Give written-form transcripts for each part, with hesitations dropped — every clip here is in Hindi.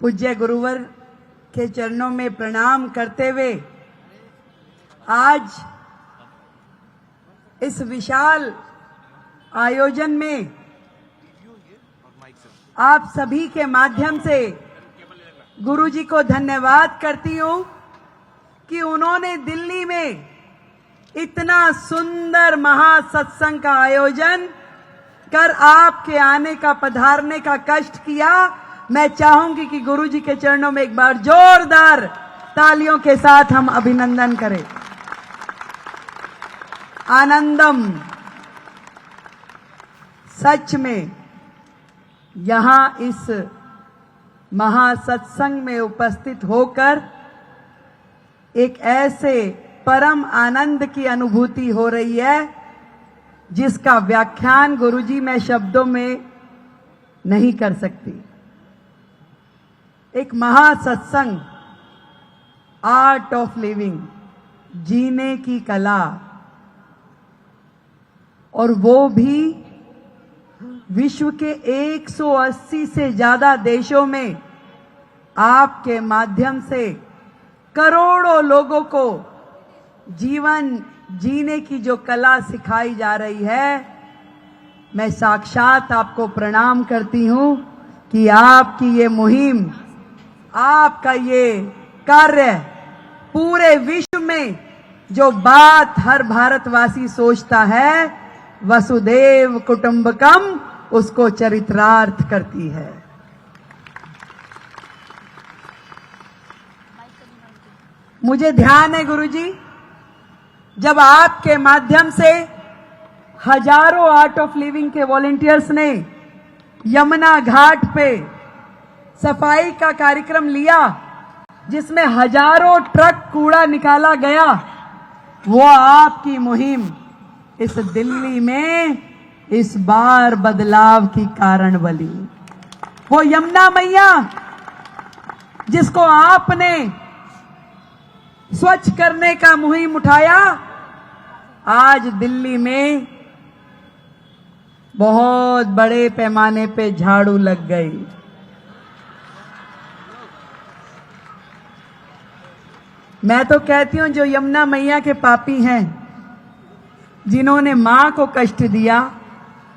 पूज्य गुरुवर के चरणों में प्रणाम करते हुए आज इस विशाल आयोजन में आप सभी के माध्यम से गुरुजी को धन्यवाद करती हूं कि उन्होंने दिल्ली में इतना सुंदर महासत्संग का आयोजन कर आपके आने का पधारने का कष्ट किया। मैं चाहूंगी कि गुरुजी के चरणों में एक बार जोरदार तालियों के साथ हम अभिनंदन करें। आनंदम, सच में यहां इस महासत्संग में उपस्थित होकर एक ऐसे परम आनंद की अनुभूति हो रही है जिसका व्याख्यान गुरुजी मैं शब्दों में नहीं कर सकती। एक महासत्संग, आर्ट ऑफ लिविंग, जीने की कला, और वो भी विश्व के 180 से ज्यादा देशों में आपके माध्यम से करोड़ों लोगों को जीवन जीने की जो कला सिखाई जा रही है। मैं साक्षात आपको प्रणाम करती हूं कि आपकी ये मुहिम, आपका ये कार्य पूरे विश्व में जो बात हर भारतवासी सोचता है, वसुदेव कुटुंबकम, उसको चरितार्थ करती है। मुझे ध्यान है गुरुजी, जब आपके माध्यम से हजारों आर्ट ऑफ लिविंग के वॉलंटियर्स ने यमुना घाट पे सफाई का कार्यक्रम लिया, जिसमें हजारों ट्रक कूड़ा निकाला गया, वो आपकी मुहिम इस दिल्ली में इस बार बदलाव की कारण बनी। वो यमुना मैया जिसको आपने स्वच्छ करने का मुहिम उठाया, आज दिल्ली में बहुत बड़े पैमाने पे झाड़ू लग गई। मैं तो कहती हूं जो यमुना मैया के पापी हैं, जिन्होंने मां को कष्ट दिया,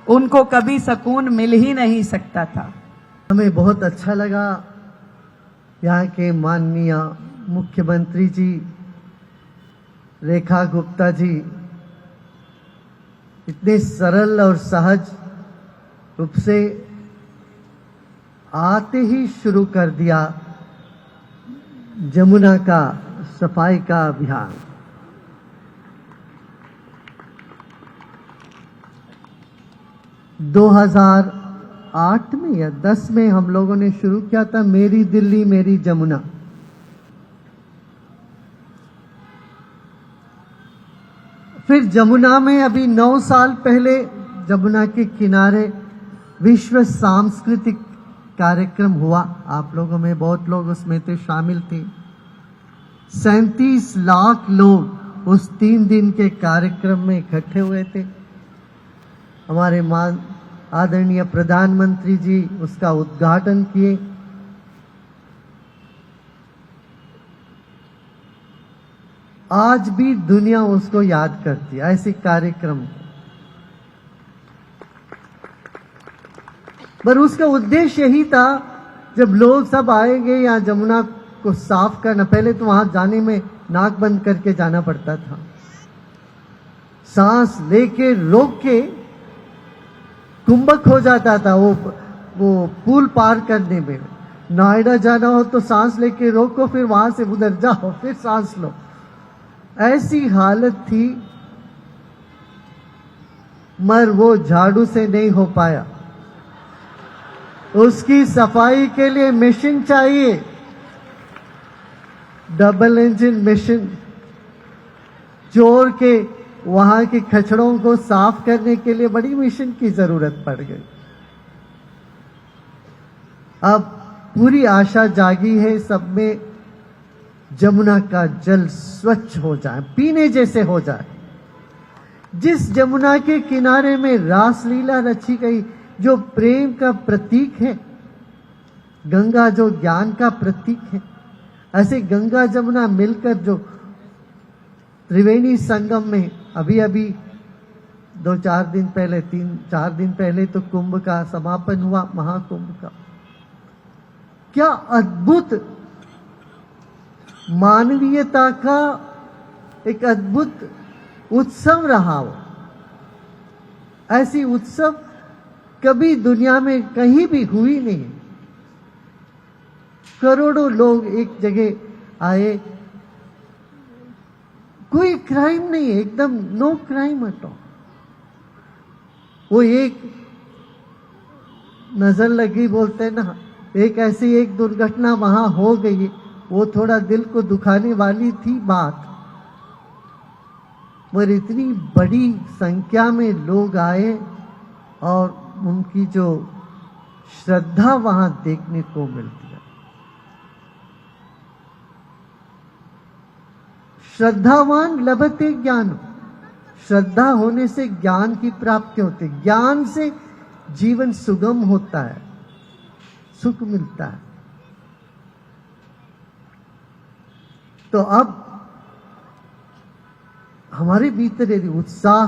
उनको कभी सुकून मिल ही नहीं सकता था। हमें बहुत अच्छा लगा यहाँ के माननीय मुख्यमंत्री जी रेखा गुप्ता जी इतने सरल और सहज रूप से आते ही शुरू कर दिया जमुना का सफाई का अभियान। दो 2008 में या 10 में हम लोगों ने शुरू किया था, मेरी दिल्ली मेरी जमुना। फिर जमुना में अभी 9 साल पहले जमुना के किनारे विश्व सांस्कृतिक कार्यक्रम हुआ। आप लोगों में बहुत लोग उसमें थे, शामिल थे। 37 लाख लोग उस 3 दिन के कार्यक्रम में इकट्ठे हुए थे। हमारे आदरणीय प्रधानमंत्री जी उसका उद्घाटन किए। आज भी दुनिया उसको याद करती है, ऐसे कार्यक्रम। पर उसका उद्देश्य यही था, जब लोग सब आएंगे यहाँ जमुना को साफ करना, पहले तो वहां जाने में नाक बंद करके जाना पड़ता था, सांस लेके रोक के कुंभक हो जाता था वो पुल पार करने में। नोएडा जाना हो तो सांस लेके रोको, फिर वहां से उधर जाओ, फिर सांस लो, ऐसी हालत थी। मगर वो झाड़ू से नहीं हो पाया। उसकी सफाई के लिए मशीन चाहिए, डबल इंजन मशीन, जोड़ के वहां के कचड़ों को साफ करने के लिए बड़ी मशीन की जरूरत पड़ गई। अब पूरी आशा जागी है सब में, जमुना का जल स्वच्छ हो जाए, पीने जैसे हो जाए। जिस जमुना के किनारे में रासलीला रची गई, जो प्रेम का प्रतीक है, गंगा जो ज्ञान का प्रतीक है, ऐसे गंगा जमुना मिलकर जो त्रिवेणी संगम में अभी अभी 2-4 दिन पहले 3-4 दिन पहले तो कुंभ का समापन हुआ, महाकुंभ का। क्या अद्भुत मानवीयता का एक अद्भुत उत्सव रहा हो। ऐसी उत्सव कभी दुनिया में कहीं भी हुई नहीं। करोड़ों लोग एक जगह आए, कोई क्राइम नहीं है, एकदम नो क्राइम एट ऑल। वो एक नजर लगी बोलते हैं ना, एक ऐसी एक दुर्घटना वहां हो गई, वो थोड़ा दिल को दुखाने वाली थी बात, पर इतनी बड़ी संख्या में लोग आए और उनकी जो श्रद्धा वहां देखने को मिलती है। श्रद्धावान लभते ज्ञान, श्रद्धा होने से ज्ञान की प्राप्ति होती है। ज्ञान से जीवन सुगम होता है, सुख मिलता है। तो अब हमारे भीतर यदि उत्साह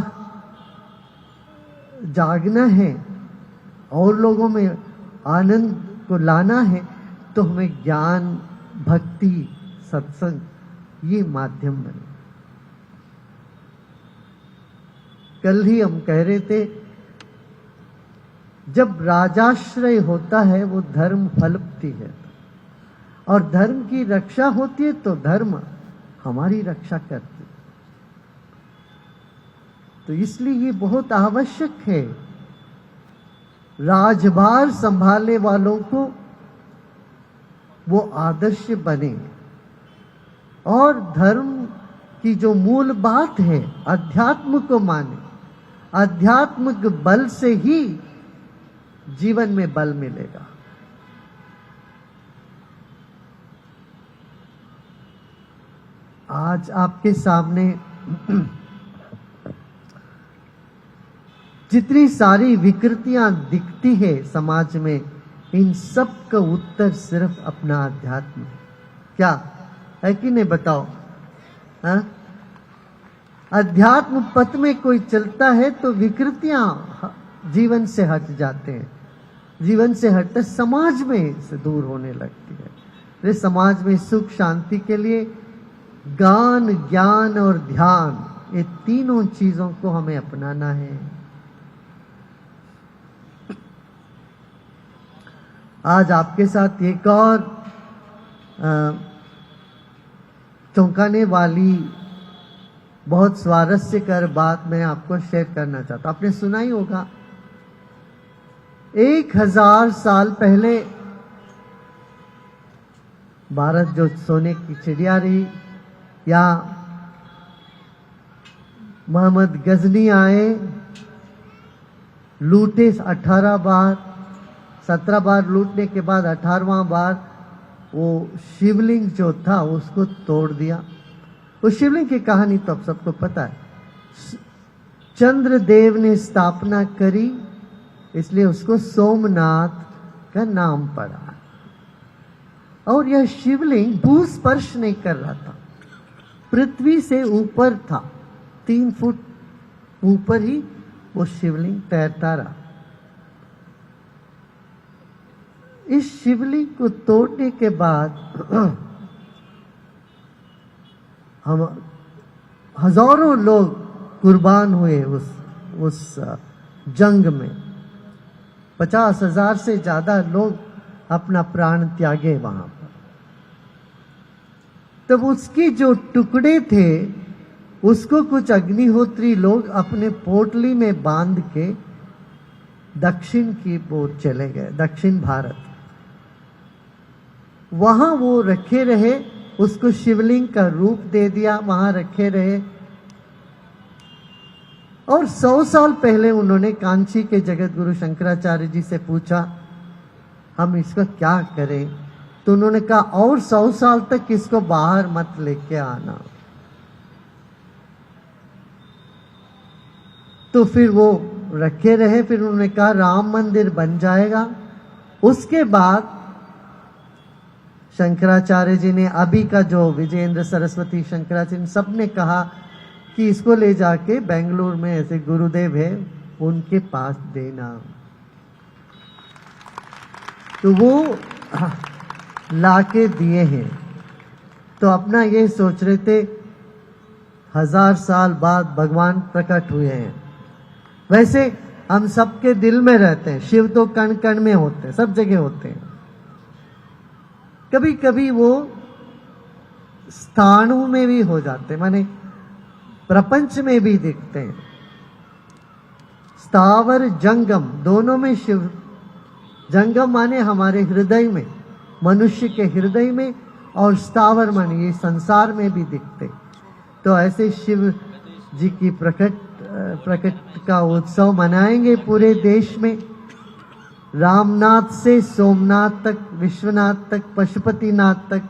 जागना है और लोगों में आनंद को लाना है, तो हमें ज्ञान, भक्ति, सत्संग ये माध्यम बने। कल ही हम कह रहे थे, जब राजाश्रय होता है वो धर्म फलती है, और धर्म की रक्षा होती है तो धर्म हमारी रक्षा करती है। तो इसलिए ये बहुत आवश्यक है, राजभार संभालने वालों को वो आदर्श बने और धर्म की जो मूल बात है अध्यात्म को माने। आध्यात्मिक बल से ही जीवन में बल मिलेगा। आज आपके सामने जितनी सारी विकृतियां दिखती है समाज में, इन सब का उत्तर सिर्फ अपना अध्यात्म है। क्या है कि नहीं बताओ? हाँ? अध्यात्म पथ में कोई चलता है तो विकृतियां जीवन से हट जाते हैं, जीवन से हटकर समाज में से दूर होने लगती है। इसलिए समाज में सुख शांति के लिए गान, ज्ञान और ध्यान, ये तीनों चीजों को हमें अपनाना है। आज आपके साथ एक और चौंकाने वाली बहुत स्वारस्यकर बात मैं आपको शेयर करना चाहता हूं। आपने सुना ही होगा, 1000 साल पहले भारत जो सोने की चिड़िया रही, या मोहम्मद गजनी आए, लूटे 18 बार, 17 बार लूटने के बाद 18वां बार वो शिवलिंग जो था उसको तोड़ दिया। उस शिवलिंग की कहानी तो अब सबको पता है। चंद्रदेव ने स्थापना करी, इसलिए उसको सोमनाथ का नाम पड़ा। और यह शिवलिंग भूस्पर्श नहीं कर रहा था, पृथ्वी से ऊपर था, 3 फुट ऊपर ही वो शिवलिंग तैरता रहा। इस शिवलिंग को तोड़ने के बाद हम हजारों लोग कुर्बान हुए उस जंग में। 50,000 से ज्यादा लोग अपना प्राण त्यागे वहां पर। तब उसके जो टुकड़े थे उसको कुछ अग्निहोत्री लोग अपने पोटली में बांध के दक्षिण की ओर चले गए, दक्षिण भारत। वहां वो रखे रहे, उसको शिवलिंग का रूप दे दिया, वहां रखे रहे। और 100 साल पहले उन्होंने कांची के जगत गुरु शंकराचार्य जी से पूछा, हम इसका क्या करें? तो उन्होंने कहा, और 100 साल तक इसको बाहर मत लेके आना। तो फिर वो रखे रहे। फिर उन्होंने कहा राम मंदिर बन जाएगा। उसके बाद शंकराचार्य जी ने, अभी का जो विजेंद्र सरस्वती शंकराचार्य, सबने कहा कि इसको ले जाके बेंगलुरु में ऐसे गुरुदेव है उनके पास देना। तो वो लाके दिए हैं। तो अपना ये सोच रहे थे 1000 साल बाद भगवान प्रकट हुए हैं। वैसे हम सबके दिल में रहते हैं, शिव तो कण कण में होते हैं, सब जगह होते हैं। कभी कभी वो स्थाणु में भी हो जाते हैं, माने प्रपंच में भी दिखते हैं। स्थावर जंगम दोनों में शिव, जंगम माने हमारे हृदय में, मनुष्य के हृदय में, और स्थावर माने ये संसार में भी दिखते। तो ऐसे शिव जी की प्रकट का उत्सव मनाएंगे पूरे देश में। रामनाथ से सोमनाथ तक, विश्वनाथ तक, पशुपतिनाथ तक,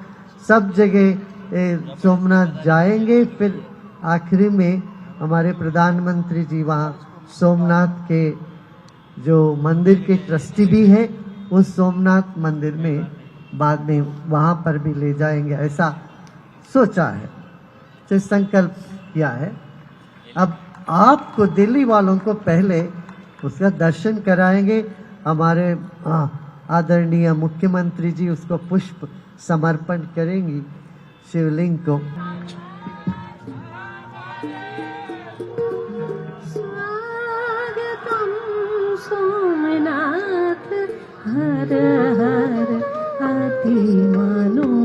सब जगह सोमनाथ जाएंगे। फिर आखिरी में हमारे प्रधानमंत्री जी वहाँ सोमनाथ के जो मंदिर के ट्रस्टी भी है, उस सोमनाथ मंदिर में बाद में वहाँ पर भी ले जाएंगे, ऐसा सोचा है, तो संकल्प किया है। अब आपको दिल्ली वालों को पहले उसका दर्शन कराएंगे। हमारे आदरणीय मुख्यमंत्री जी उसको पुष्प समर्पण करेंगी शिवलिंग को। स्वागतम सोमनाथ, हर हर अति मनो